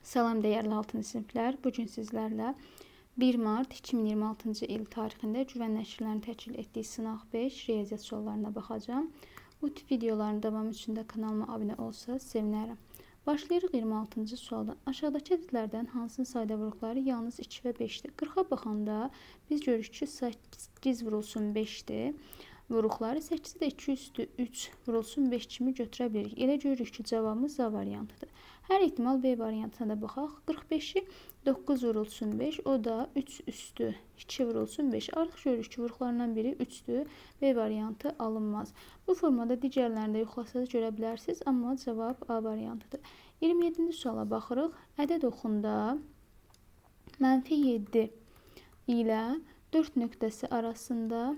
Salam dəyərli 6-cı siniflər. Bugün sizlərlə 1 mart 2026-cı il tarixində Güvən nəşrlərinin təşkil etdiyi sınaq 5 riyaziyyat suallarına baxacağım. Bu tip videoların davamı üçün də kanalıma abunə olsanız sevinərəm. Başlayırıq 26-cı sualdan. Aşağıdakı ədədlərdən hansının sayda vuruqları yalnız 2 və 5-dir? 40-a baxanda biz görürük ki, 8 vurulsun 5-dir. Vuruqları 8-i də 2 üstü 3 vurulsun 5 kimi götürə bilirik. Elə görürük ki, cavabımız A variantıdır. Hər ehtimal B variantına da baxaq. 45-i 9 vurulsun 5, o da 3 üstü 2 vurulsun 5. Artıq görürük ki, vuruqlarından biri 3-dür. B variantı alınmaz. Bu formada digərlərini də yoxlasanız görə bilərsiniz, amma cavab A variantıdır. 27-ci suala baxırıq. Ədəd oxunda -7 ilə 4 nöqtəsi arasında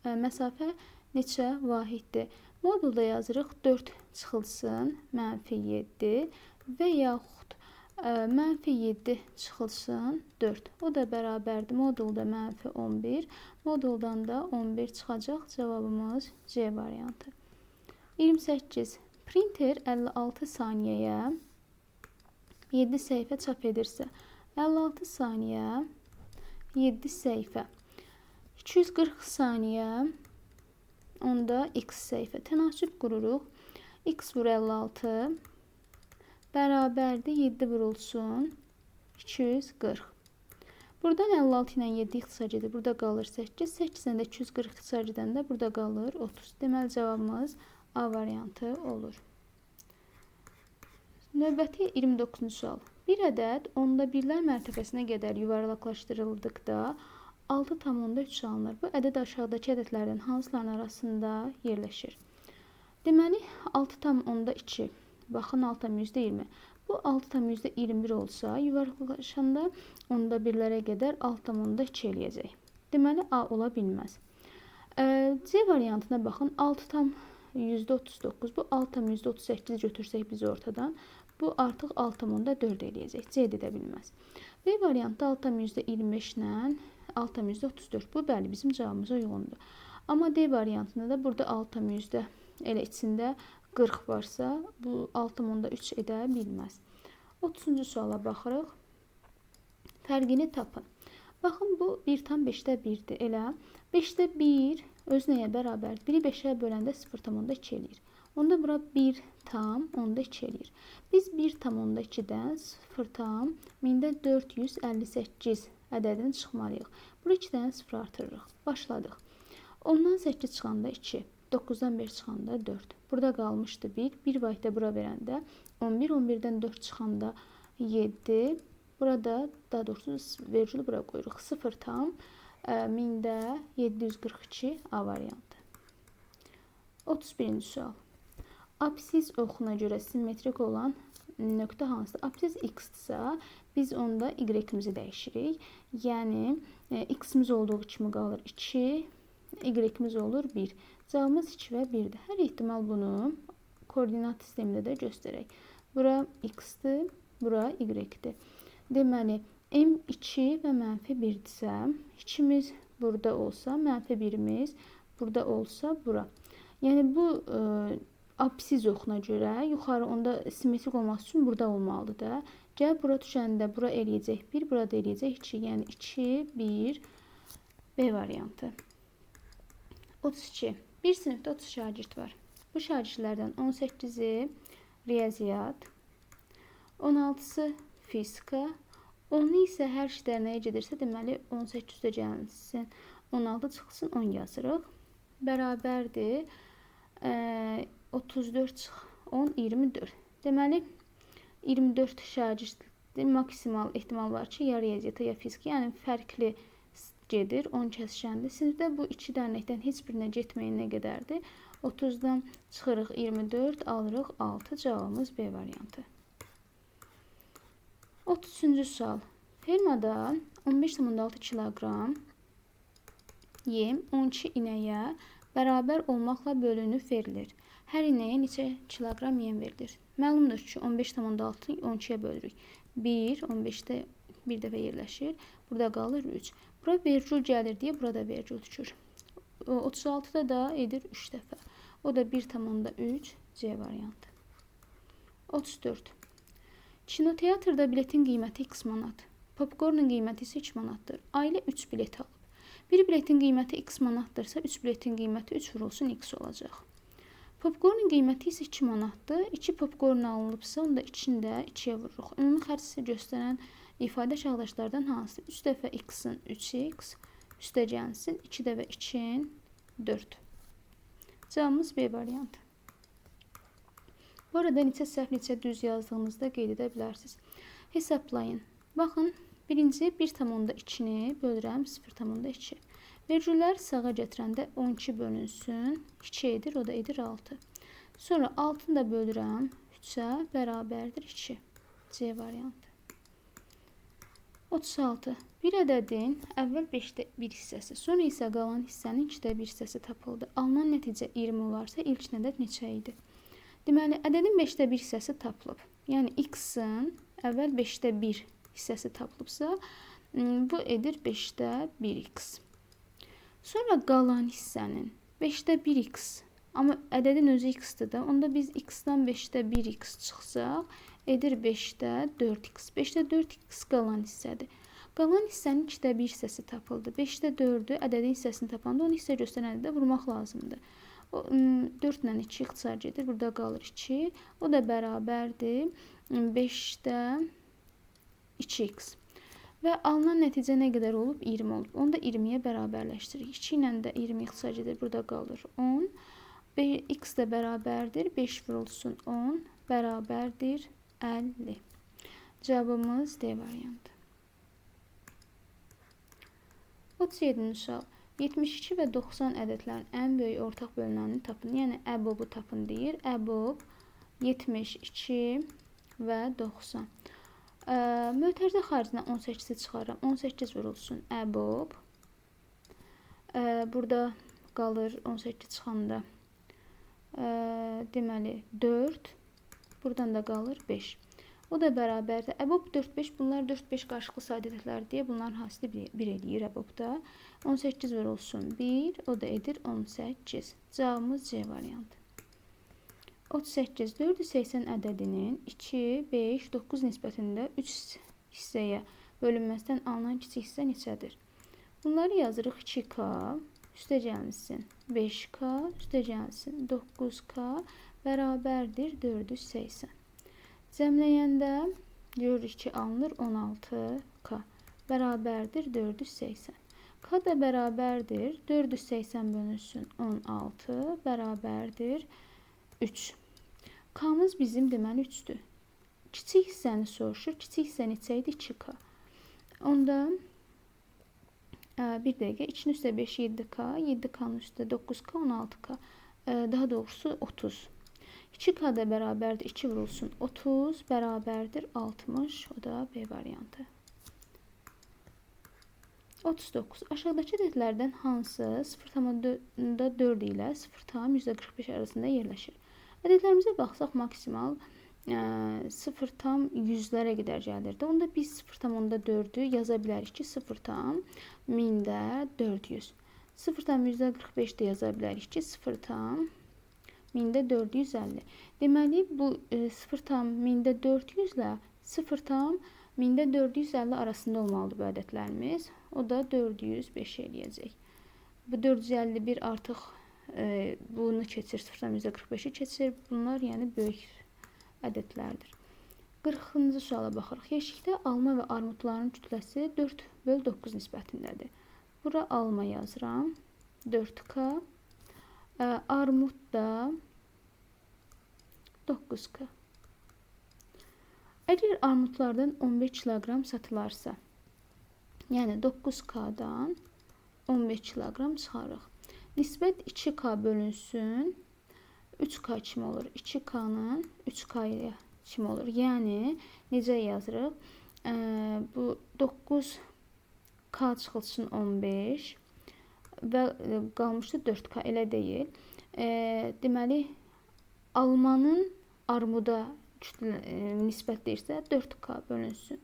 məsafə neçə vahiddir? Modulda yazırıq 4 çıxılsın -7 və yaxud -7 çıxılsın 4. O da bərabərdir. Modulda -11. Moduldan da 11 çıxacaq. Cavabımız C variantı. 28. Printer 56 saniyəyə 7 səhifə çap edirsə, 56 saniyə 7 səhifə. 240 saniyə onda x səhifə. Tənasüb qururuq. X vur 56 bərabərdir 7 vurulsun 240. Buradan 56 ilə 7 ixtisar edir. Burada qalır 8. 8 ilə də 240 ixtisar edəndə burada qalır 30. Deməli cavabımız A variantı olur. Növbəti 29-cu sual. Bir ədəd onda birlər mərtəbəsinə qədər yuvarlaqlaşdırıldıqda 6,3 alınır. Bu ədəd aşağıdakı ədədlərdən hansılarının arasında yerləşir? Deməli 6,2. Baxın 6,20. Bu 6,21 olsa, yuvarlaqlaşanda onda birlərə qədər 6,2 eləyəcək. Deməli A ola bilməz. C variantına baxın. 6,39. Bu 6,38 götürsək biz ortadan. Bu artıq 6,4 eləyəcək. C edə bilməz. B variantda 6,25 ilə 6,34. Bu bəli bizim cavabımıza uyğundur. Amma D variantında da burada 6,, elə içində 40 varsa bu 6,3 edə bilməz. 30-cu suala baxırıq. Fərqini tapın. Baxın bu 1,5-də 1-dir. Elə 5-də 1 öz nəyə bərabər? 1-i 5-ə böləndə 0,2 eləyir. Onda bura 1,2 eləyir. Biz 1,2-dən 0,458 ədədini çıxmalıyıq. Bura 2 dənə 0 artırırıq. Başladıq. 10-dan 8 çıxanda 2. 9-dan 1 çıxanda 4. Burada qalmışdı 1. 1 vahiddə bura verəndə 11. 11-dən 4 çıxanda 7. Burada daha doğrusu vergülü bura qoyuruq. 0,1000-742 A variantı. 31-ci sual. Absiz oxuna görə simmetrik olan nöqtə hansıdır? Absiz x-dırsa biz onda y-imizi dəyişirik. Yəni x-imiz olduğu kimi qalır 2, y-imiz olur 1. Cavabımız 2 və 1-dir. Hər ehtimal bunu koordinat sistemində də göstərək. Bura x-dir, bura y-dir. Deməli, m2 və -1-dirsə, 2-miz burada olsa, -1-imiz burada olsa, bura. Yəni bu absiz oxuna görə yuxarı onda simmetrik olması üçün burada olmalıdır da. Gəl bura düşəndə bura eləyəcək 1, burada eləyəcək 2. Yəni 2, 1, B variantı. 32. Bir sinifdə 30 şagird var. Bu şagirdlərdən 18-i riyaziyyat, 16-sı fizika, 10-u isə hər işlər nəyə gedirsə, deməli 18-də gəlsin, 16 çıxsın, 10 yazırıq. Bərabərdir 34 çıx 10, 24. Deməli 24 şagirdin maksimal ehtimal var ki, ya riyaziyyata, ya fizika, yəni fərqli gedir, 10 kəsişəndir. Sinifdə bu 2 dərnəkdən heç birinə getməyin nə qədərdir? 30-dan çıxırıq 24, alırıq 6. Cavabımız B variantı. 33-cü sual. Fermada 15,6 kiloqram yem 12 inəyə bərabər olmaqla bölünüb verilir. Hər inəyə neçə kiloqram yem verilir? Məlumdur ki, 15,6-ı 12-yə bölürük. 1, 15-də bir dəfə yerləşir. Burada qalır 3. Bura vergül gəlir deyə burada vergül düşür. 36-da da edir 3 dəfə. O da 1,3 C variantı. 34. Kinoteatrda biletin qiyməti x manat. Popkornun qiyməti isə 2 manatdır. Ailə 3 bilet alıb. Bir biletin qiyməti x manatdırsa, 3 biletin qiyməti 3 vurulsun x olacaq. Popkornun qiyməti isə 2 manatdır. 2 popkorn alınıbsa, onda 2-ni də 2-yə vururuq. Ümumi xərci göstərən ifadə çağdaşlardan hansı? 3 dəfə x-in 3x, üstə gəlsin 2 dəfə 2-in 4. Cavabımız B variantı. Bu arada neçə səhv, neçə düz yazdığınızda qeyd edə bilərsiniz. Hesablayın. Baxın, birinci 1,2-ni bölürəm 0,2. Vergülləri sağa gətirəndə 12 bölünsün 2 edir, o da edir 6. Sonra 6-nı da bölürəm 3-ə, bərabərdir 2. C variantı. 36. Bir ədədin əvvəl 5də 1 hissəsi, sonra isə qalan hissənin 2də 1 hissəsi tapıldı. Alınan nəticə 20 olarsa ilk ədəd neçə idi? Deməli, ədədin 5də 1 hissəsi tapılıb. Yəni x-in əvvəl 5də 1 hissəsi tapılıbsa, bu edir 5də 1x. Sonra qalan hissənin 5də 1x, amma ədədin özü x-dir da, onda biz x-dan 5də 1x çıxsaq, edir 5də 4x. 5də 4x qalan hissədir. Qalan hissənin 2də 1 hissəsi tapıldı. 5də 4-ü ədədin hissəsini tapanda onu hissə göstərəndə də vurmaq lazımdır. 4 ilə 2 ixtisar gedir. Burada qalır 2. O da bərabərdir 5də 2x. Və alınan nəticə nə qədər olub? 20 olub. Onu da 20-yə bərabərləşdiririk. 2 ilə də 20 ixtisar gedir. Burada qalır 10. X də bərabərdir. 5 vurulsun 10 bərabərdir 50. Cavabımız D variantı. 37-ci sual. 72 və 90 ədədlərin ən böyük ortaq bölünənini tapın. Yəni, əbobu tapın deyir. Əbob 72 və 90. Mötərizə xaricindən 18-i çıxarıram. 18 vurulsun əbob. Burada qalır 18 çıxanda. Deməli, 4. Buradan da qalır 5. O da bərabərdir. Əbob 4-5. Bunlar 4-5 qarşılıqlı saydəliklər deyə bunların hasili 1 eləyir əbobda. 18 vurulsun 1. O da edir 18. Cavabımız C variantı. 38. 480 ədədinin 2, 5, 9 nisbətində 3 hissəyə bölünməsindən alınan kiçik hissə neçədir? Bunları yazırıq 2K, üstə gəlsin 5K, üstə gəlsin 9K bərabərdir 480. Cəmləyəndə görürük ki, alınır 16K bərabərdir 480. K da bərabərdir 480 bölünsün 16 bərabərdir 3. K'mız bizim deməli 3'dür. Kiçik hissəni soruşur. Kiçik hissə neçə idi? 2K. Onda bir dəqiqə 2'nin üstə 5 7K, 7K'nın üstə 9K, 16K. Daha doğrusu 30. 2K da bərabərdir 2 vurulsun 30 bərabərdir 60. O da B variantı. 39. Aşağıdakı ədədlərdən hansı 0,4 ilə 0,45 arasında yerləşir? Ədədlərimizə baxsaq maksimal 0,100-lərə qədər gəlirdi. Onda biz 0,4'ü yaza bilərik ki 0,1000-400. 0,145 də yaza bilərik ki 0,1000-450. Deməli bu 0,1000-400 ilə 0,1000-450 arasında olmalıdır bu ədədlərimiz. O da 405 eləyəcək. Bu 451 artıq bunu keçir, 0,45'i keçir. Bunlar yəni böyük ədədlərdir. 40-cı suala baxırıq. Yeşikdə alma və armudların kütləsi 4/9 nisbətindədir. Bura alma yazıram. 4K. Armud da 9K. Əgər armudlardan 15 kiloqram satılarsa, yəni 9K'dan 15 kiloqram çıxarıq. Nisbət 2K bölünsün 3K kimi olur. 2K'nın 3K'ya kimi olur. Yəni necə yazırıq? Bu 9K çıxılsın 15 və qalmışdı 4K, elə deyil. Deməli, almanın armuda nisbət deyirsə 4K bölünsün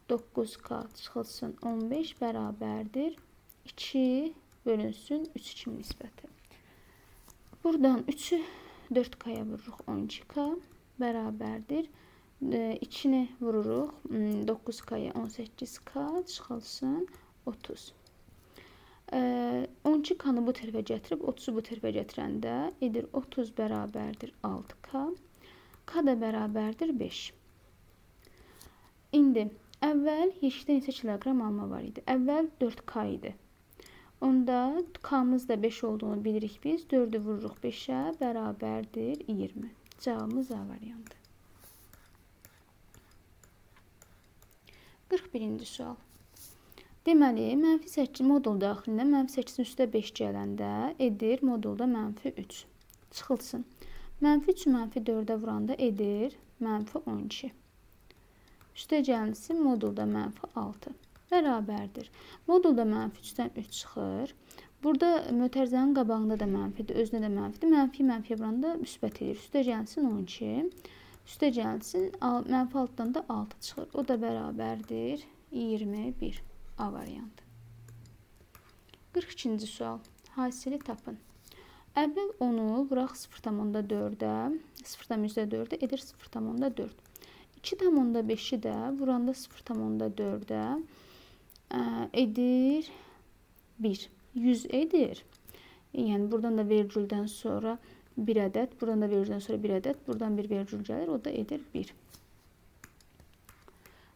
9K çıxılsın 15 bərabərdir 2 bölünsün 3 kimi nisbəti. Buradan 3'ü 4K'ya vururuq 12K bərabərdir İçini vururuq. 9K-ya 18K çıxılsın 30. 12K-nı bu tərəfə gətirib 30-u bu tərəfə gətirəndə edir 30 bərabərdir 6K. K da bərabərdir 5. İndi əvvəl yeşikdə neçə kiloqram alma var idi? Əvvəl 4K idi. Onda K'mız da 5 olduğunu bilirik biz. 4'ü vururuq 5'ə bərabərdir 20. Cavabımız A variantı. 41-ci sual. Deməli, mənfi 8 modul daxilində mənfi 8-in üstə 5 gələndə edir modulda mənfi 3. Çıxılsın. Mənfi 3 mənfi 4'ə vuranda edir mənfi 12. Üstə gəlsin modulda mənfi 6. Bərabərdir. Modulda mənfi 3-dən 3 çıxır. Burada mötərizənin qabağında da mənfidir, özünə də mənfidir. Mənfiyə vuranda müsbət edir. Üstə gəlsin 12. Üstə gəlsin mənfi 6-dan da 6 çıxır. O da bərabərdir 21. A variantı. 42-ci sual. Hasili tapın. Əvvəl onu vuraq 0,4-ə, 0,4-ə edir 0,4. 2,5-i də vuranda 0,4-ə edir 1. 100 edir. Yəni buradan da vergüldən sonra bir ədəd, buradan da vergüldən sonra bir ədəd, buradan bir vergül gəlir, o da edir 1.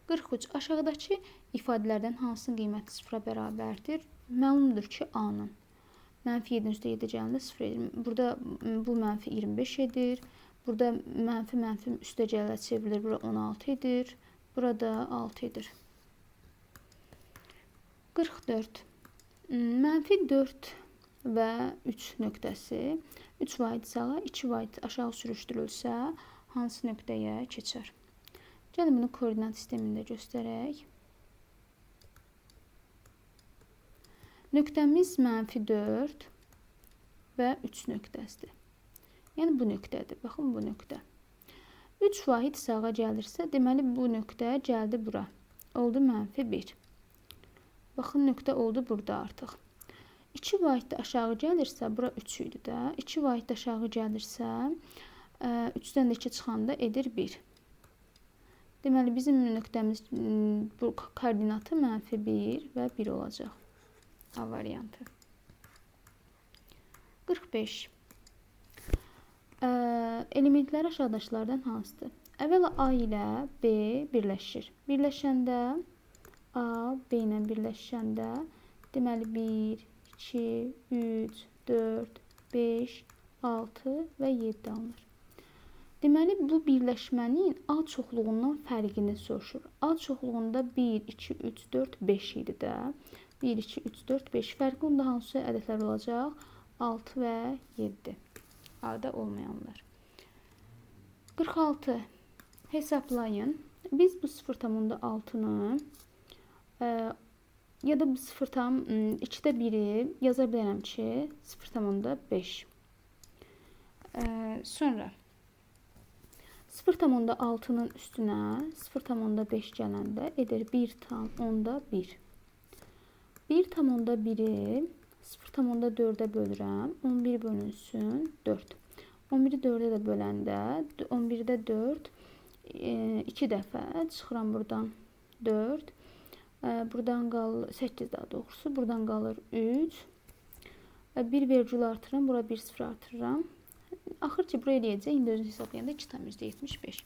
43. Aşağıdakı ifadələrdən hansının qiyməti 0-a bərabərdir? Məlumdur ki, A-nın. Mənfi 7-nin üstə 7 gələndə 0 edir. Burada bu mənfi 25 edir. Burada mənfi üstə gələ çevrilir. Bura 16 edir. Burada 6 edir. 44. Mənfi 4 və 3 nöqtəsi 3 vahid sağa, 2 vahid aşağı sürüşdürülsə hansı nöqtəyə keçər? Gəlin bunu koordinat sistemində göstərək. Nöqtəmiz mənfi 4 və 3 nöqtəsidir. Yəni bu nöqtədir. Baxın bu nöqtə. 3 vahid sağa gəlirsə, deməli bu nöqtə gəldi bura. Oldu mənfi 1. Baxın nöqtə oldu burada artıq. 2 vahid də aşağı gəlirsə, bura 3 idi də. 2 vahid də aşağı gəlirsə, 3-dən də 2 çıxanda edir 1. Deməli bizim nöqtəmiz bu koordinatı mənfi 1 və 1 olacaq. A variantı. 45. Elementlər aşağıdakılardan hansıdır? Əvvəla A ilə B birləşir. Birləşəndə A B ilə birləşəndə deməli 1, 2, 3, 4, 5, 6 və 7 alınır. Deməli bu birləşmənin A çoxluğundan fərqini soruşur. A çoxluğunda 1, 2, 3, 4, 5 idi də. 1, 2, 3, 4, 5. Fərqi onda hansı ədədlər olacaq? 6 və 7. A-da olmayanlar. 46. Hesablayın. Biz bu 0,6-nı ya da bu 0,2-də 1-i yaza bilərəm ki 0,5. Sonra 0,6-nın üstünə 0,5 gələndə edir 1,1. 1,1-i 0,4-ə bölürəm. 11 bölünsün 4. 11-i 4-ə də böləndə 11-də 4 2 dəfə çıxıram buradan 4. Buradan qalır 8 daha doğrusu. Buradan qalır 3. Bir vergül artırıram. Bura 1 0 artırıram. Axır ki buraya eləyəcək. İndi özünü hesablayanda 2,75.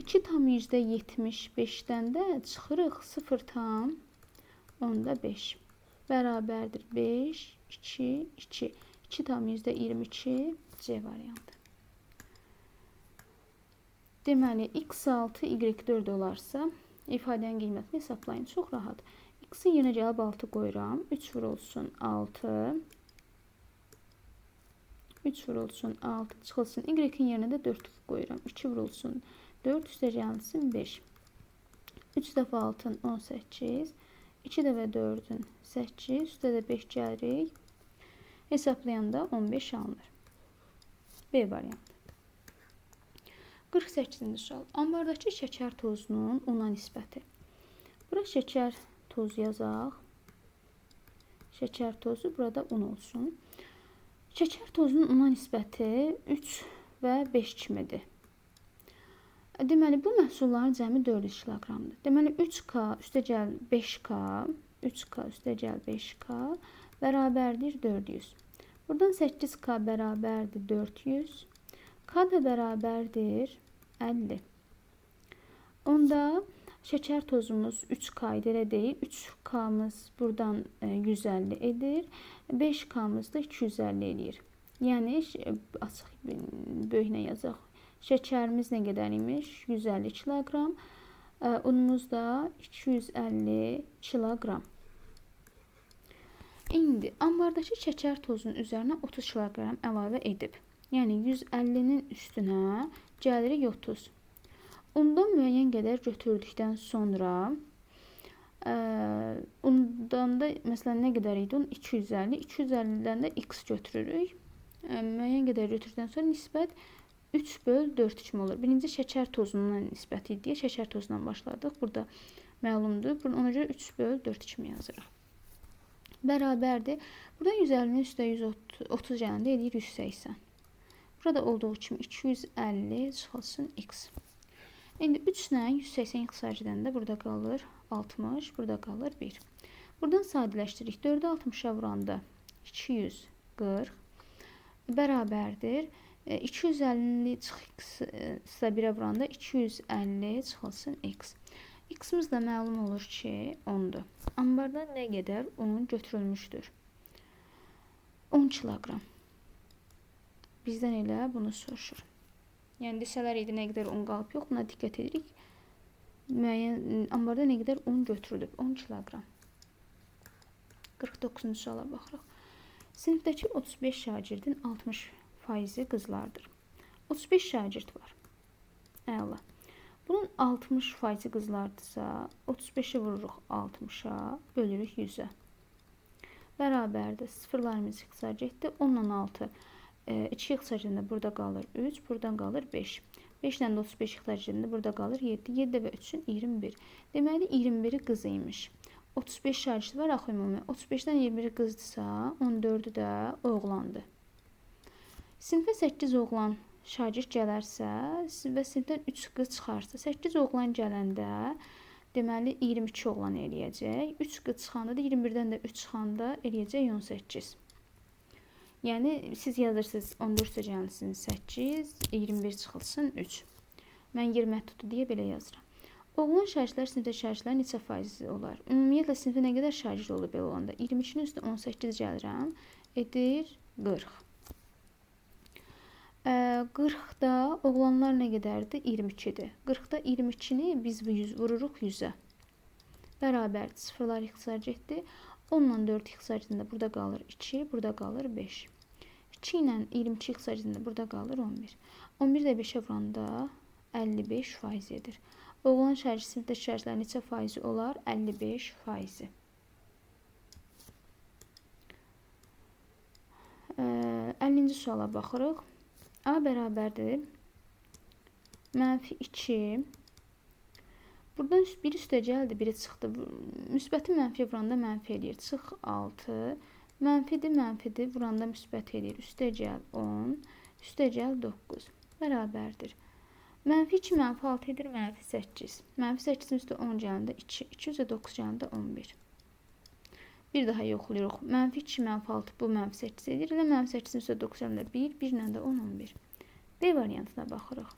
2,75-dən də çıxırıq 0,5. Bərabərdir 5, 2, 2. 2,22 C variantı. Deməli, x6, y4 olarsa, ifadənin qiymətini hesablayın. Çox rahat. X-in yerinə gəlib 6 qoyuram. 3 vurulsun 6. 3 vurulsun 6 çıxılsın. Y-in yerinə də 4 qoyuram. 2 vurulsun 4 üstə gəlsin 5. 3 dəfə 6-ın 18. 2 dəfə 4-ün 8. Üstə də 5 gəlirik. Hesablayanda 15 alınır. B variantı. 48-ci sual. Ambardakı şəkər tozunun una nisbəti. Bura şəkər tozu yazaq. Şəkər tozu burada un olsun. Şəkər tozunun una nisbəti 3 və 5 kimidir. Deməli, bu məhsulların cəmi 400 kiloqramdır. Deməli, 3K üstəgəl 5K, 3K üstəgəl 5K bərabərdir 400. Buradan 8K bərabərdir 400. K da bərabərdir 50. Onda şəkər tozumuz 3K idi, elə deyil. 3K'mız buradan 150 edir. 5K'mız da 250 edir. Yəni, açıq böyüklə yazaq. Şəkərimiz nə qədər imiş? 150 kiloqram. Unumuz da 250 kiloqram. İndi ambardakı şəkər tozunun üzərinə 30 kiloqram əlavə edib. Yəni 150-nin üstünə gəlirik 30. Undan müəyyən qədər götürdükdən sonra undan da məsələn nə qədər idi? 250. 250-dən də x götürürük. Müəyyən qədər götürdükdən sonra nisbət 3/4 kimi olur. Birinci şəkər tozundan nisbət idi. Şəkər tozundan başladıq. Burada məlumdur. Ona görə 3/4 kimi yazırıq. Bərabərdir. Buradan 150-nin üstə 130 gələndə edir 180. Burada olduğu kimi 250 çıxılsın x. İndi 3 ilə 180 ixtisar edəndə burada qalır 60, burada qalır 1. Buradan sadələşdiririk. 4-ü 60-a vuranda 240 bərabərdir. 250 çıxsa 1-ə vuranda 250 çıxılsın x. X-imiz də məlum olur ki 10-dur. Ambardan nə qədər un götürülmüşdür? 10 kiloqram. Bizdən elə bunu soruşur. Yəni desələr idi nə qədər un qalıb yox, buna diqqət edirik. Müəyyən ambarda nə qədər un götürülüb? 10 kiloqram. 49-cu suala baxırıq. Sinifdəki 35 şagirdin 60% qızlardır. 35 şagird var. Əla. Bunun 60% qızlardırsa, 35-i vururuq 60-a, bölürük 100-ə. Bərabərdir. Sıfırlarımız ixtisar getdi. 10 ilə 6. 2 ixtisar gedəndə burada qalır 3, buradan qalır 5. 5 ilə 35 ixtisar gedəndə burada qalır 7. 7 və 3-ün 21. Deməli, 21-i qız imiş. 35 şagird var axı ümumi. 35-dən 21 qızdırsa, 14-ü də oğlandır. Sinifə 8 oğlan şagird gələrsə və sinifdən 3 qız çıxarsa, 8 oğlan gələndə deməli 22 oğlan eləyəcək. 3 qız çıxanda da 21-dən də 3 çıxanda eləyəcək 18. Yəni siz yazırsınız 14 səcənlisin 8, 21 çıxılsın 3. Mən yer məhdudu deyə belə yazıram. Oğlan şagirdlər sinifdə şagirdlər neçə faizi olar? Ümumiyyətlə sinifdə nə qədər şagird olur belə olanda? 22-nin üstə 18 gəlirəm. Edir 40. 40-da oğlanlar nə qədərdir? 22-dir. 40-da 22-ni biz vururuq 100-ə. Bərabərdir. Sıfırlar ixtisar getdi. 10 ilə 4 ixtisar gedəndə burada qalır 2, burada qalır 5. 2 ilə 22 ixtisar gedəndə burada qalır 11. 11 də 5-ə vuranda 55% edir. Oğlan şagird sinifdə şagirdlər neçə faizi olar? 55%. 50-ci suala baxırıq. A bərabərdir. -2. Buradan biri üstə gəldi, biri çıxdı. Müsbəti mənfiyə vuranda mənfi eləyir. Çıx 6. Mənfidir, vuranda müsbət eləyir. Üstə gəl 10. Üstə gəl 9. Bərabərdir. -2 -6 edir, -8. -8-in üstə 10 gələndə 2. 2 üzə 9 gələndə 11. Bir daha yoxlayırıq. -2 -6 bu -8 edir. Elə -8-in üstə 9 gələndə 1. 1 ilə də 10, 11. B variantına baxırıq.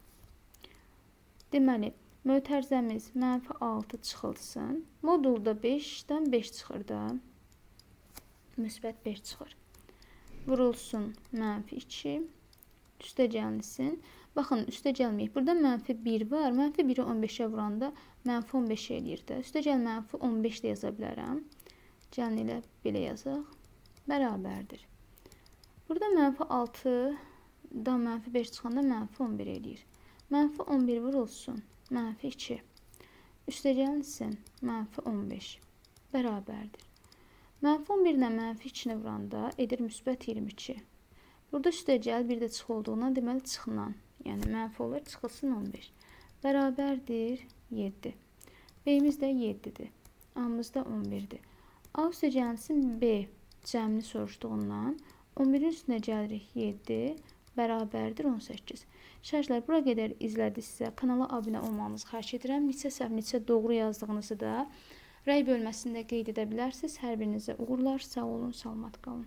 Deməli, mötərizəmiz -6 çıxılsın. Modulda 5-dən 5 çıxır da. Müsbət 5 çıxır. Vurulsun -2. Üstə gəlsin. Baxın, üstə gəlməyək. Burada -1 var. -1-i 15-ə vuranda -15 eləyir də. Üstə gəl -15 də yaza bilərəm. Gəlin elə belə yazaq. Bərabərdir. Burada -6-dan -5 çıxanda -11 eləyir. -11 vurulsun. -2. Üstə gəlsin. -15. Bərabərdir. -11 ilə -2-ni vuranda edir müsbət 22. Burada üstə gəl, bir də çıx olduğundan deməli çıxılan. Yəni mənfi olur, çıxılsın 15. Bərabərdir 7. B-miz də 7-dir. A-mız da 11-dir. A üstə gəlsin B cəmini soruşduğundan 11-in üstünə gəlirik 7. bərabərdir 18. Şərhlər bura qədər izlədinizsə, kanala abunə olmağınızı xahiş edirəm. Neçə səhv, neçə doğru yazdığınızı da rəy bölməsində qeyd edə bilərsiniz. Hər birinizə uğurlar, sağ olun, salamat qalın.